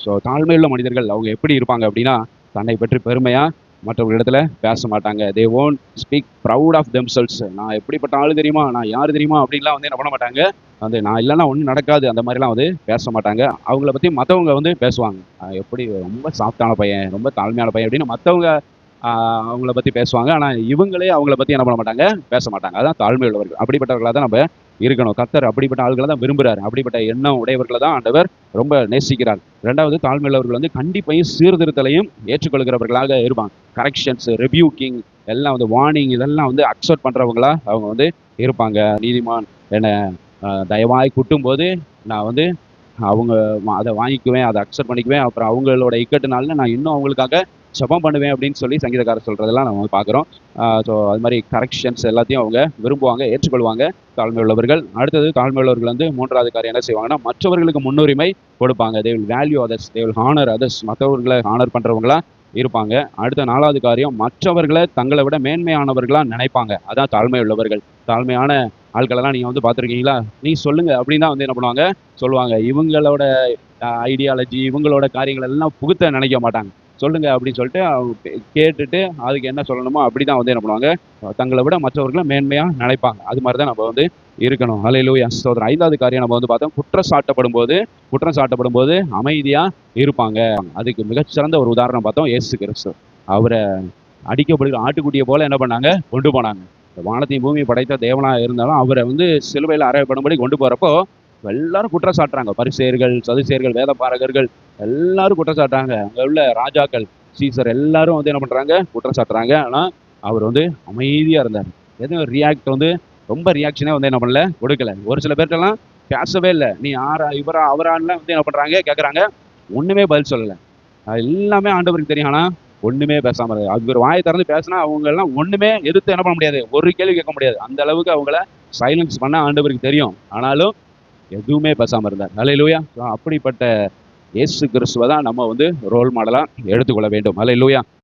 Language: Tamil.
ஸோ தாழ்மையுள்ள மனிதர்கள் அவங்க எப்படி இருப்பாங்க அப்படின்னா, தன்னை பற்றி பெருமையா மற்றவர்களிடத்துல பேச மாட்டாங்க. They won't speak proud of themselves. நான் எப்படிப்பட்ட ஆளு தெரியுமா? நான் யாரு தெரியுமா? அப்படின்லாம் வந்து என்ன பண்ண மாட்டாங்க. வந்து நான் இல்லன்னா ஒண்ணும் நடக்காது. அந்த மாரிலாம் வந்து பேச மாட்டாங்க. அவங்கள பத்தி மத்தவங்க வந்து பேசுவாங்க. எப்படி ரொம்ப சாஃப்ட்டான பையன், ரொம்ப தாழ்மையான பையன் அப்படின்னு மத்தவங்க அவங்கள பத்தி பேசுவாங்க. ஆனா இவங்களே அவங்கள பத்தி என்ன பண்ண மாட்டாங்க, பேச மாட்டாங்க. அதான் தாழ்மை உள்ளவர்கள். அப்படிப்பட்டவர்களா தான் நம்ம இருக்கணும். கர்த்தர் அப்படிப்பட்ட ஆள்கள தான் விரும்புறாரு. அப்படிப்பட்ட எண்ணம் உடையவர்கள தான் ஆண்டவர் ரொம்ப நேசிக்கிறார். 2வது தாழ்மை உள்ளவர்கள் வந்து கண்டிப்பையும், சீர்திருத்தலையும் ஏற்றுக்கொள்கிறவர்களாக இருப்பாங்க. கரெக்ஷன்ஸ், ரெபியூக்கிங் எல்லாம் வந்து வார்னிங் இதெல்லாம் வந்து அக்செப்ட் பண்றவங்களா அவங்க வந்து இருப்பாங்க. நீதிமான் என்ன தயவாய் குட்டும்போது நான் வந்து அவங்க அதை வாங்கிக்குவேன், அதை அக்செப்ட் பண்ணிக்குவேன். அப்புறம் அவங்களோட இக்கட்டுனால நான் இன்னும் அவங்களுக்காக ஜெபம் பண்ணுவேன் அப்படின்னு சொல்லி சங்கீதக்காரர் சொல்றதெல்லாம் நம்ம பார்க்குறோம். ஸோ அது மாதிரி கரெக்ஷன்ஸ் எல்லாத்தையும் அவங்க விரும்புவாங்க, ஏற்றுக்கொள்வாங்க தாழ்மை உள்ளவர்கள். அடுத்தது தாழ்மை உள்ளவர்கள் வந்து 3வது காரியம் என்ன செய்வாங்கன்னா, மற்றவர்களுக்கு முன்னுரிமை கொடுப்பாங்க. They will value others, they will honour others. மற்றவர்களை ஹானர் பண்றவங்களா இருப்பாங்க. அடுத்த 4வது காரியம் மற்றவர்களை தங்களை விட மேன்மையானவர்களா நினைப்பாங்க. அதான் தாழ்மை உள்ளவர்கள். தாழ்மையான ஆட்களெல்லாம் நீங்க வந்து பார்த்துருக்கீங்களா? நீ சொல்லுங்க அப்படின்னு தான் வந்து என்ன பண்ணுவாங்க, சொல்லுவாங்க. இவங்களோட ஐடியாலஜி, இவங்களோட காரியங்கள் எல்லாம் புகுத்த நினைக்க மாட்டாங்க. சொல்லுங்க அப்படின்னு சொல்லிட்டு அவங்க கேட்டுட்டு அதுக்கு என்ன சொல்லணுமோ அப்படிதான் வந்து என்ன பண்ணுவாங்க, தங்களை விட மற்றவர்களை மேன்மையா நினைப்பாங்க. அது மாதிரி தான் நம்ம வந்து இருக்கணும். ஹல்லேலூயா ஸ்தோத்திரம். 5வது காரியம் நம்ம வந்து பார்த்தோம், குற்றம் சாட்டப்படும் போது அமைதியா இருப்பாங்க. அதுக்கு மிகச்சிறந்த ஒரு உதாரணம் பார்த்தோம், இயேசு கிறிஸ்து. அவரை அடிக்கப்படுகிற ஆட்டுக்குட்டியை போல என்ன பண்ணாங்க, கொண்டு போனாங்க. வானத்தையும் பூமியை படைத்த தேவனா இருந்தாலும் அவரை வந்து சிலுவையில் அறையப்படும்படி கொண்டு போறப்போ எல்லாரும் குற்றம் சாட்டுறாங்க. பரிசேயர்கள், சதுசேயர்கள், வேதபாரகர்கள் எல்லாரும் குற்றம் சாட்டுறாங்க. அங்க உள்ள ராஜாக்கள், சீசர் எல்லாரும் வந்து என்ன பண்றாங்க, குற்றம் சாட்டுறாங்க. ஆனா அவர் வந்து அமைதியா இருந்தார். எதுவும் ரியாக்ட் வந்து ரொம்ப ரியாக்ஷனே வந்து என்ன பண்ணல, கொடுக்கல. ஒரு சில பேர்ட்டெல்லாம் பேசவே இல்லை. நீ யாரா இவரா அவரான்லாம் வந்து என்ன பண்றாங்க, கேட்கறாங்க. ஒண்ணுமே பதில் சொல்லல. எல்லாமே ஆண்டவருக்கு தெரியும். ஆனா ஒண்ணுமே பேசாம இருக்கு. அவர் வாயை திறந்து பேசினா அவங்க எல்லாம் ஒண்ணுமே எதிர்த்து என்ன பண்ண முடியாது, ஒரு கேள்வி கேட்க முடியாது. அந்த அளவுக்கு அவங்கள சைலன்ஸ் பண்ண ஆண்டவருக்கு தெரியும். ஆனாலும் எதுவுமே பேசாம இருந்தார். ஹல்லேலூயா. அப்படிப்பட்ட இயேசு கிறிஸ்துவ தான் நம்ம வந்து ரோல் மாடலா எடுத்துக்கொள்ள வேண்டும். ஹல்லேலூயா.